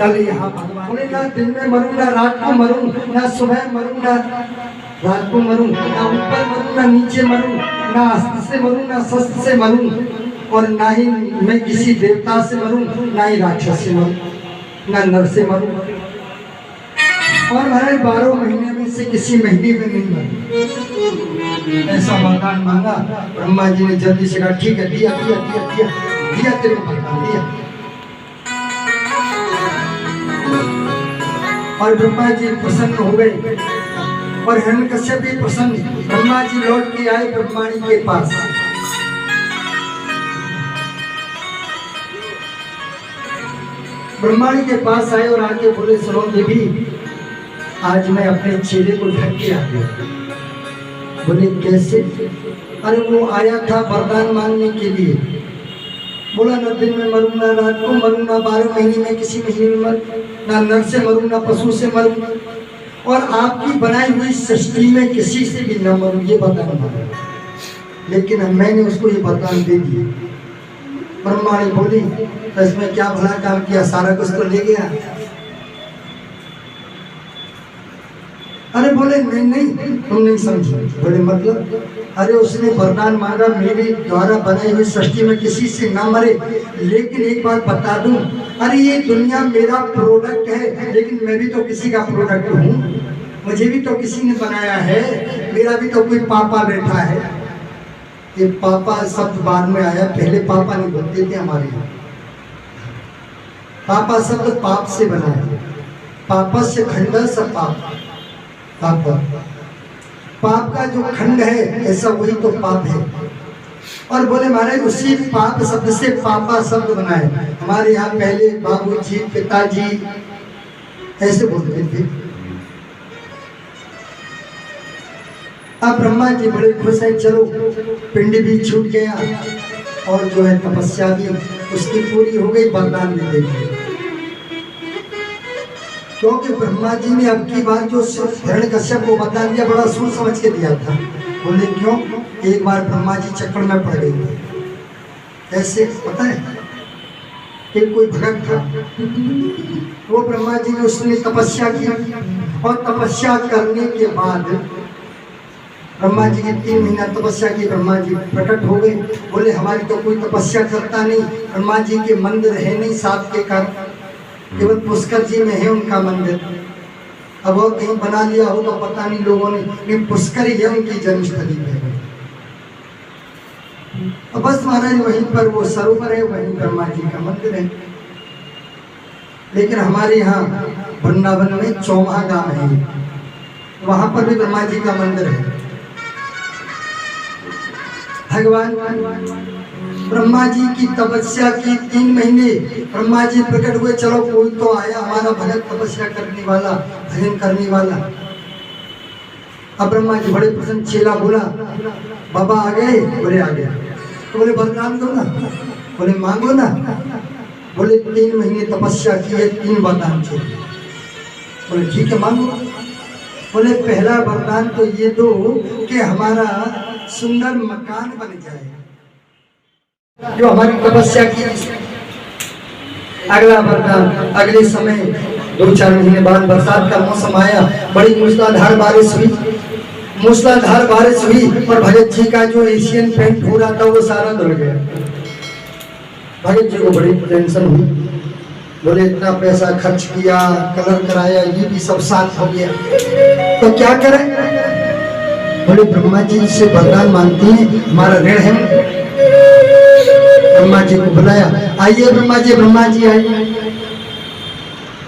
कल यहाँ भगवान बोले ना दिन में मरूं ना रात को मरूं ना सुबह मरूं ना रात को मरूं ना ऊपर मरूं ना नीचे मरूं ना अस्त्र से मरूं ना शस्त्र से मरूं और ना ही मैं किसी देवता से मरूं ना ही राक्षस से मरूं ना नर से मरूं और महाराज 12 महीने में से किसी महीने में नहीं मरूं। ऐसा वरदान मांगा। ब्रह्मा जी ने जल्दी से कहा ठीक है दिया दिया दिया दिया दिया तेरे को वरदान दिया। और ब्रह्मा जी प्रसन्न हो गए और हिरण्यकश्यप भी प्रसन्न। ब्रह्मा जी लौट के आए ब्रह्माणी के पास। ब्रह्माणी के पास आए और आके बोले सुनो देवी आज मैं अपने चेले को ढक के आ गया। बोले कैसे? अरे वो आया था वरदान मांगने के लिए। बोला ना दिन में मरूं ना रात को मरूं ना 12 महीने में किसी महीने में मरूं ना नर से मरूं ना पशु से मरूं और आपकी बनाई हुई सृष्टि में किसी से भी न मरूं ये वरदान मांगा। लेकिन मैंने उसको ये वरदान दे दिया। ब्रह्माणी बोली तो इसमें क्या भला काम किया, सारा कुछ तो ले गया। अरे बोले नहीं तुम नहीं समझे। बोले मतलब? अरे उसने वरदान मांगा मेरे द्वारा बनाई हुई सृष्टि में किसी से ना मरे। लेकिन एक बात बता दूं, अरे ये दुनिया मेरा प्रोडक्ट है लेकिन मैं भी तो किसी का प्रोडक्ट हूँ। मुझे भी तो किसी ने बनाया है, मेरा भी तो कोई पापा बैठा है। ये पापा शब्द बाद में आया, पहले पापा नहीं बोलते थे हमारे यहाँ। पापा शब्द पाप से बना है। पापा से खंड सब पाप। पाप पाप का जो खंड है ऐसा वही तो पाप है। और बोले महाराज उसी पाप शब्द से पापा शब्द बना है। हमारे यहाँ पहले बाबूजी पिताजी ऐसे बोलते थे। अब ब्रह्मा जी बड़े खुश है, चलो पिंड भी छूट गया और जो है तपस्या भी उसकी पूरी हो गई, वरदान भी दे दिया। क्योंकि ब्रह्मा जी ने अब की बार जो हिरण्यकश्यप को वरदान दिया बड़ा सोच समझ के दिया था। बोले क्यों? एक बार ब्रह्मा जी चक्कर में पड़ गए थे। ऐसे पता है कि कोई भगत था, वो ब्रह्मा जी ने उसने तपस्या की और तपस्या करने के बाद ब्रह्मा जी की 3 महीना तपस्या की। ब्रह्मा जी प्रकट हो गए। बोले हमारी तो कोई तपस्या करता नहीं। ब्रह्मा जी के मंदिर है नहीं सात के कारण, केवल पुष्कर जी में है उनका मंदिर। अब और कहीं बना लिया हो तो पता नहीं लोगों ने, लेकिन पुष्कर ही है उनकी जन्मस्थली है। अब बस महाराज वहीं पर वो सरोवर है, वहीं ब्रह्मा जी का मंदिर है। लेकिन हमारे यहाँ वृंदावन में चौमा गांव है, वहां पर भी ब्रह्मा जी का मंदिर है। भगवान ब्रह्मा जी की तपस्या की 3 महीने ब्रह्मा जी प्रकट हुए। चलो कोई तो आया हमारा भगत तपस्या करने वाला, भजन करने वाला। अब ब्रह्मा जी बड़े प्रसन्न। चेला बोला बाबा आ गए? बोले आ गए। तो बोले वरदान दो ना। बोले मांगो ना। बोले 3 महीने तपस्या की है, 3 वरदान चाहिए। बोले ठीक है मांगो। बोले पहला वरदान तो ये दो कि हमारा सुंदर मकान बन जाए जो हमारी तपस्या की। अगला वरदान अगले समय 2-4 महीने बाद बरसात का मौसम आया, बड़ी मूसलाधार बारिश हुई। मूसलाधार बारिश हुई और भगत जी का जो एशियन पेंट हो रहा था वो सारा धुल गया। भगत जी को बड़ी टेंशन हुई। बोले इतना पैसा खर्च किया, कलर कराया, ये भी सब साथ हो गया, तो क्या करें? बोले ब्रह्मा जी से वरदान मांगते हैं, हमारा ऋण है। ब्रह्मा जी को बुलाया, आइए ब्रह्मा जी आइए।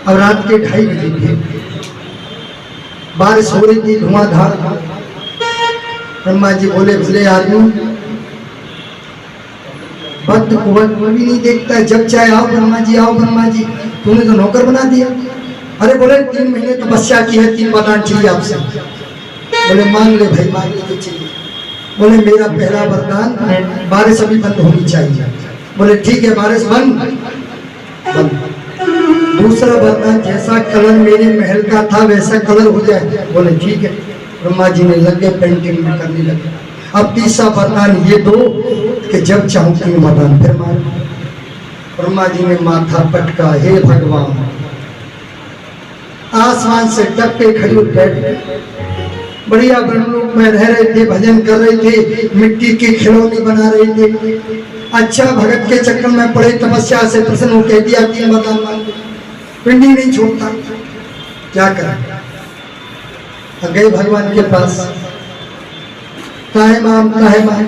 अब रात के 2:30 बजे थे, बारिश हो रही थी, धुआंधार। ब्रह्मा जी बोले भले आदमी वक्त को वक्त भी नहीं देखता, जब चाहे आओ ब्रह्मा जी, आओ ब्रह्मा जी, तूने तो नौकर बना दिया। अरे बोले 3 महीने तपस्या की है, 3 वरदान चाहिए आपसे। बोले मांग ले भाई, मांग ले तो चाहिए। बोले मेरा पहला वरदान बारिश अभी बंद होनी चाहिए। बोले ठीक है बारिश बंद। दूसरा वरदान जैसा कलर मेरे महल का था वैसा कलर हो जाए। बोले ठीक है। ब्रह्मा जी ने लगे पेंटिंग में करने लगे। अब तीसरा वरदान ये दो कि जब चाहूं 3 वरदान फिर मांग। ब्रह्मा जी ने माथा पटका, हे भगवान आसमान से टप के खड़ी बैठ, बढ़िया ब्रह्मलोक में रह रहे थे, भजन कर रहे थे, मिट्टी के खिलौने बना रहे थे। अच्छा भगत के चक्कर में पड़े, तपस्या से प्रसन्न हो कह दिया 3 वरदान मांगो, पिंडी नहीं छोड़ता, क्या करें। गए भगवान के पास, काहे माम काहे माम।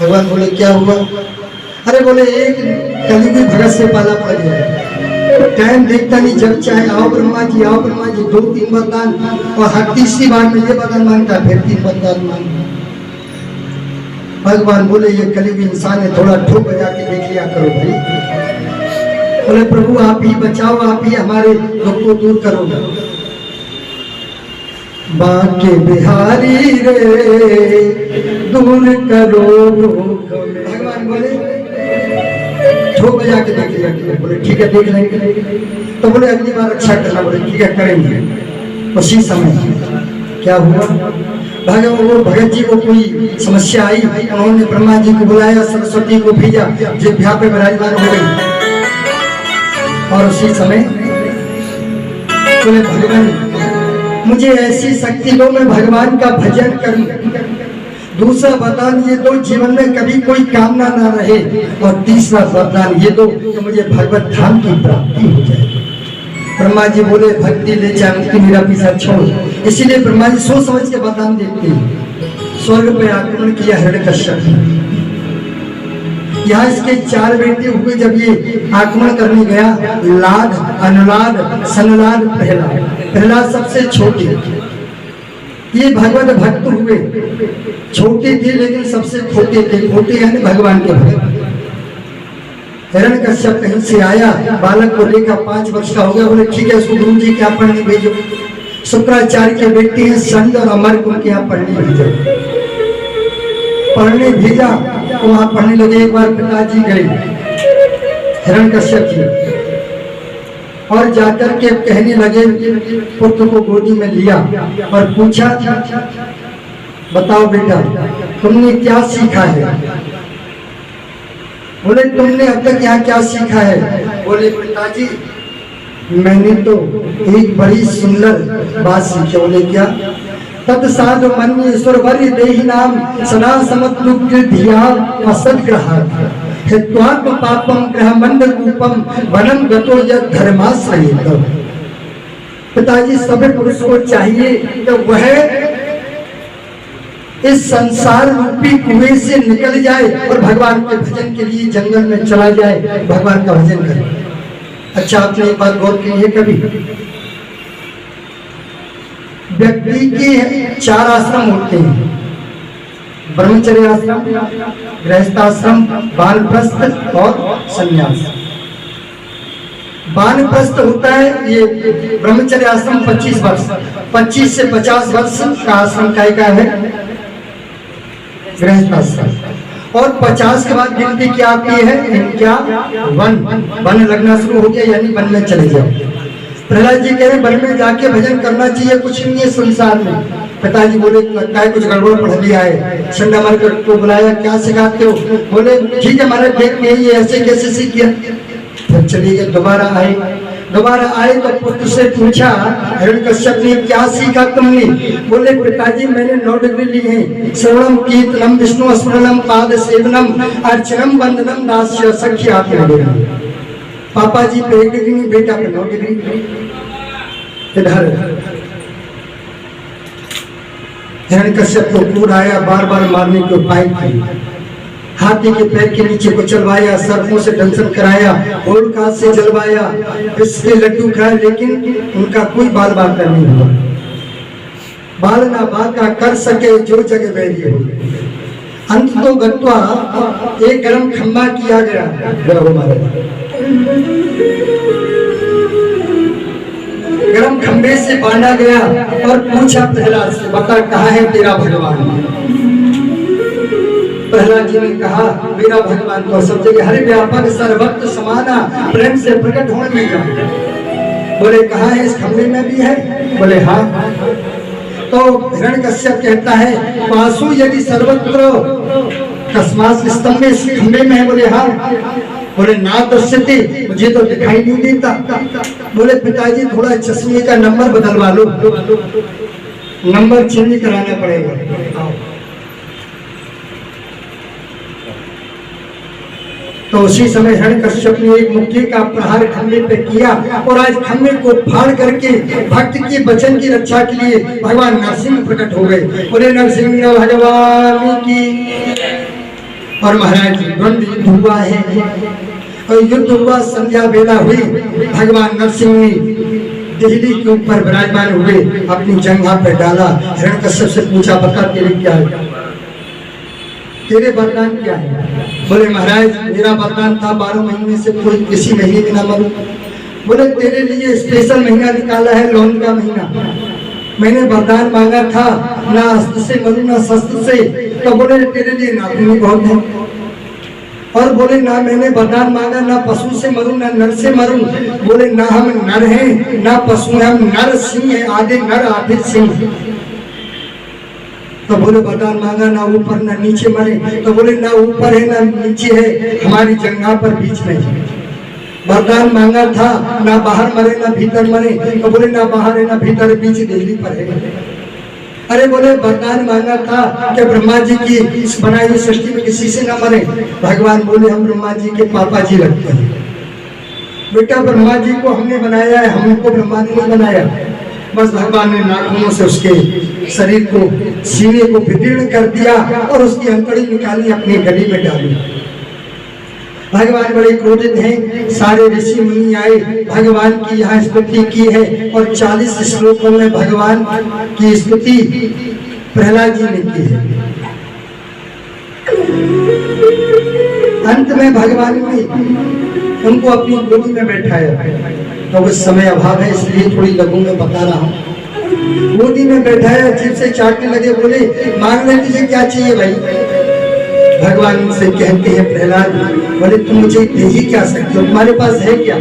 भगवान बोले क्या हुआ? अरे बोले एक कलियुगी भगत से पाला पड़ गया, टाइम देखता नहीं, जब चाहे आओ ब्रह्मा जी आओ ब्रह्मा जी, 2-3 वरदान, और हर तीसरी बार में ये वरदान मांगता, फिर 3 वरदान मांगता। भगवान बोले ये कलियुगी इंसान है, थोड़ा ठोक बजा के देख लिया करो भाई। बोले प्रभु आप ही बचाओ, आप ही हमारे दुख को दूर करो। बाके बिहारी रे दूर करो दुख। भगवान बोले ठोक बजा के देख लिया। बोले ठीक है देख लेंगे। तो बोले अगली बार अच्छा करना। बोले ठीक है करेंगे। उसी समय क्या हुआ, भगत जी को कोई समस्या आई, उन्होंने ब्रह्मा जी को बुलाया, सरस्वती को भेजा, जिह्वा पे विराजमान हो गई। और उसी समय बोले भगवान मुझे ऐसी शक्ति दो, मैं भगवान का भजन करूं। दूसरा वरदान ये दो, जीवन में कभी कोई कामना ना रहे। और तीसरा वरदान ये दो कि मुझे भगवत धाम की प्राप्ति हो जाए। ब्रह्मा जी बोले भक्ति ले जाए, मेरा पीछा छोड़। इसीलिए ब्रह्मा जी सोच समझ के वरदान देते हैं। स्वर्ग पे आक्रमण किया हिरण्यकश्यप, यहाँ इसके 4 बेटे हुए। जब ये आक्रमण करने गया, लाद, अनुलाद, सनलाद, प्रहलाद सबसे छोटे। ये भगवत भक्त हुए, छोटे थे लेकिन सबसे छोटे थे। छोटे यानी भगवान के भक्त। हिरण्यकश्यप कहीं से आया, बालक को लेकर 5 वर्ष का हो गया। बोले ठीक है इसको गुरु जी के यहाँ पढ़ने भेजो। शुक्राचार्य के बेटे हैं संग और अमर को उनके यहाँ पढ़ने भेजो। पढ़ने भेजा तो वहां पढ़ने लगे। एक बार पिताजी गए हिरण्यकश्यप जी और जाकर के कहने लगे, पुत्र को गोदी में लिया और पूछा बताओ बेटा तुमने क्या सीखा है। बोले तुमने अब तक यहाँ क्या सीखा है। बोले पिताजी मैंने तो एक बड़ी सुंदर बात सीखी। बोले क्या। तत्साधु मन्य ईश्वरवर्य देहि नाम सदा समत्लुप्तिया असद्ग्रहात् हित्वात्म पापम ग्रहमंड रूपम वनम गतो यद धर्माश्रयेत। पिताजी सभी पुरुष को चाहिए कि वह इस संसार रूपी कुएं से निकल जाए और भगवान के भजन के लिए जंगल में चला जाए, भगवान का भजन करे। अच्छा आपने एक बात गौर की है कभी, व्यक्ति के 4 आश्रम होते हैं, ब्रह्मचर्य आश्रम, गृहस्थाश्रम, वानप्रस्थ और संन्यास। वानप्रस्थ होता है ये ब्रह्मचर्य आश्रम 25 वर्ष, 25 से 50 वर्ष का आश्रम का है गृहस्थाश्रम। और 50 के बाद गिनती क्या आती है, क्या वन लगना शुरू हो गया, यानी वन में चले जाओ। प्रहलाद जी कह रहे वन में जाके भजन करना चाहिए, कुछ नहीं है संसार में। पिताजी बोले लगता है कुछ गड़बड़ पढ़ लिया है। संडा मार्केट को बुलाया, क्या सिखाते हो। बोले ठीक है हमारे देख के ये ऐसे कैसे सीख गया। फिर चली गए, दोबारा आए तो पुत्र से पूछा हिरण्यकश्यप ने क्या सीखा तुमने। बोले पिताजी मैंने 9 डिग्री ली है, श्रवणम कीर्तनम विष्णु स्मरणम पाद सेवनम अर्चनम वंदनम दास्य सख्या। पापा जी पे 1 डिग्री नहीं, बेटा पे 9 डिग्री। इधर हिरण्यकश्यप को क्रोध आया, बार बार मारने के उपाय किए। हाथी के पैर के नीचे को चलवाया, सर्पों से दंशन कराया, होलिका से जलवाया, इसके लड्डू खाए, लेकिन उनका कोई बाल बांका नहीं हुआ। बाल ना बांका कर सके जो जगह बैरी हो। अंत तो गत्वा एक गर्म खंबा किया गया, गर्म खंबे से बांधा गया और पूछा प्रहलाद से बता कहाँ है तेरा भगवान। प्रहलाद जी ने कहा मेरा भगवान तो सब जगह हरि व्यापक सर्वत्र समाना प्रेम से प्रकट होने में जा। बोले कहाँ है, इस खंबे में भी है। बोले हाँ। तो हिरण्यकश्यप कहता है पासु यदि सर्वत्र कस्मात् स्तंभ में, इस खंबे में है। बोले हाँ। बोले ना दृश्यते, मुझे तो दिखाई नहीं देता। बोले पिताजी थोड़ा चश्मे का नंबर बदलवा लो, नंबर चेंज कराना पड़ेगा। तो उसी समय हिरण्यकश्यप ने एक मुक्के का प्रहार खम्भे पे किया और आज खम्भे को फाड़ करके भक्त के वचन की रक्षा के लिए भगवान नरसिंह प्रकट हो गए। बोले नरसिंह भगवान की। और महाराज द्वंद्व युद्ध हुआ है और युद्ध हुआ, संध्या बेला हुई, भगवान नरसिंह ने दिल्ली के ऊपर विराजमान हुए, अपनी जंघा पे डाला। हिरण्यकश्यप से पूछा, बता तेरे क्या है, तेरे वरदान क्या है? बोले महाराज मेरा वरदान था 12 महीने से कोई किसी महीने में ना मरूं। बोले तेरे लिए स्पेशल महीना निकाला है, लौन का महीना। मैंने वरदान मांगा था ना अस्त्र से मरूं ना शस्त्र से, तो बोले तेरे लिए नागुनी बहुत है। और बोले ना मैंने वरदान मांगा ना पशु से मरूं ना नर से मरूं। बोले ना हम नर हैं ना पशु हैं, हम नर सिंह हैं, आधे नर आधे सिंह। तो बोले वरदान मांगा ना ऊपर ना नीचे मरे। तो बोले ना ऊपर है ना नीचे है, हमारी जंघा पर बीच में है। वरदान मांगा था ना बाहर मरे ना भीतर मरे। तो बोले ना बाहर है ना भीतर, बीच दिल्ली पर है। अरे बोले वरदान मांगा था कि ब्रह्मा जी की इस बनाई हुई सृष्टि में किसी से ना मरे। भगवान बोले हम ब्रह्मा जी के पापा जी लगते हैं। बेटा ब्रह्मा जी को हमने बनाया है, हमको ब्रह्मा जी ने बनाया। बस भगवान ने नाखूनों से उसके शरीर को, सीने को विदीर्ण कर दिया और उसकी अंतड़ी निकाली, अपनी गली में डाली। भगवान बड़े क्रोधित हैं। सारे ऋषि मुनि आए, भगवान की यहाँ स्तुति की है और 40 श्लोकों में भगवान की स्तुति प्रहलाद जी ने की है। अंत में भगवान ने उनको अपनी गोदी में बैठाया। तो उस समय अभाव है इसलिए थोड़ी लघु में बता रहा हूँ। गोदी में बैठाया, जीभ से चाटने लगे। बोले मांग ले, तुझे क्या चाहिए भाई? भगवान से कहते हैं प्रहलाद, बोले तुम मुझे दे ही क्या सकते हो, तुम्हारे पास है क्या?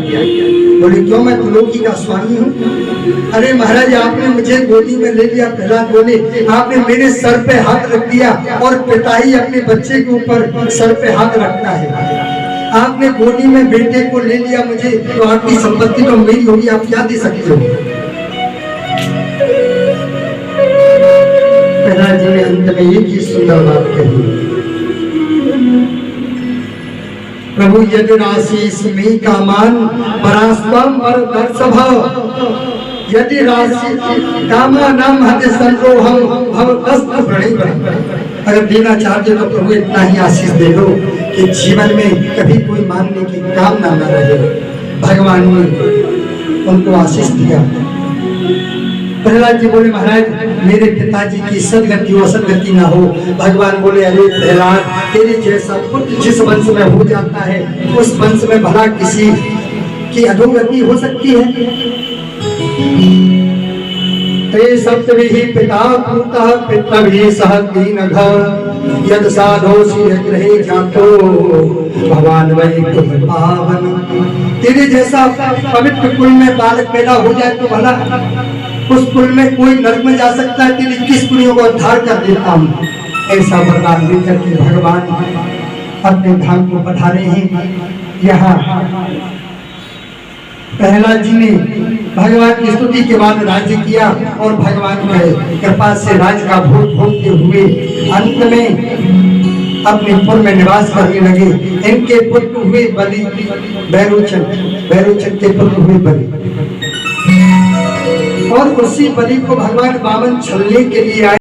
बोले क्यों, मैं त्रिलोकी का स्वामी हूँ। अरे महाराज आपने मुझे गोदी में ले लिया। प्रहलाद बोले आपने मेरे सर पे हाथ रख दिया और पिता ही अपने बच्चे के ऊपर सर पे हाथ रखता है। आपने गोदी में बेटे को ले लिया मुझे, तो आपकी संपत्ति तो मेरी होगी, आप क्या दे सकते हो? प्रहलाद जी ने अंत में एक ही सुंदर बात कही, प्रभु यदि राशि में कामान परास्तम वर स्वभाव, यदि राशि कामा नाम हते संरोहम भव दस्त प्रणय। अगर देना चाहते तो प्रभु इतना ही आशीष दे दो कि जीवन में कभी कोई मांगने की कामना न रहे। भगवान ने उनको आशीष दिया। प्रहलाद जी बोले महाराज मेरे पिताजी की सदगति हो असदगति ना हो। भगवान बोले अरे प्रहलाद तेरे जैसा पुत्र जिस वंश में हो जाता है उस वंश में भला किसी की अधोगति हो सकती है? ते सप्तभिः पिता पूतः पितृभिः सह दीनघ यद साधोषि ग्रहे जातो भगवान वही कुल पावन। तेरे जैसा पवित्र कुल में बालक पैदा हो जाए तो भला उस कुल में कोई नरक में जा सकता है? तेरी 21 कुलियों को उद्धार कर देता हूँ। ऐसा वरदान देकर के भगवान अपने धाम को पधारे हैं। यहाँ प्रहलाद जी ने भगवान की स्तुति के बाद राज्य किया और भगवान की कृपा से राज्य का भोग भोगते हुए अंत में अपने पुर में निवास करने लगे। इनके पुत्र हुए बलि, बैरोचन के पुत्र हुए बलि, और उसी बलि को भगवान वामन छलने के लिए आए।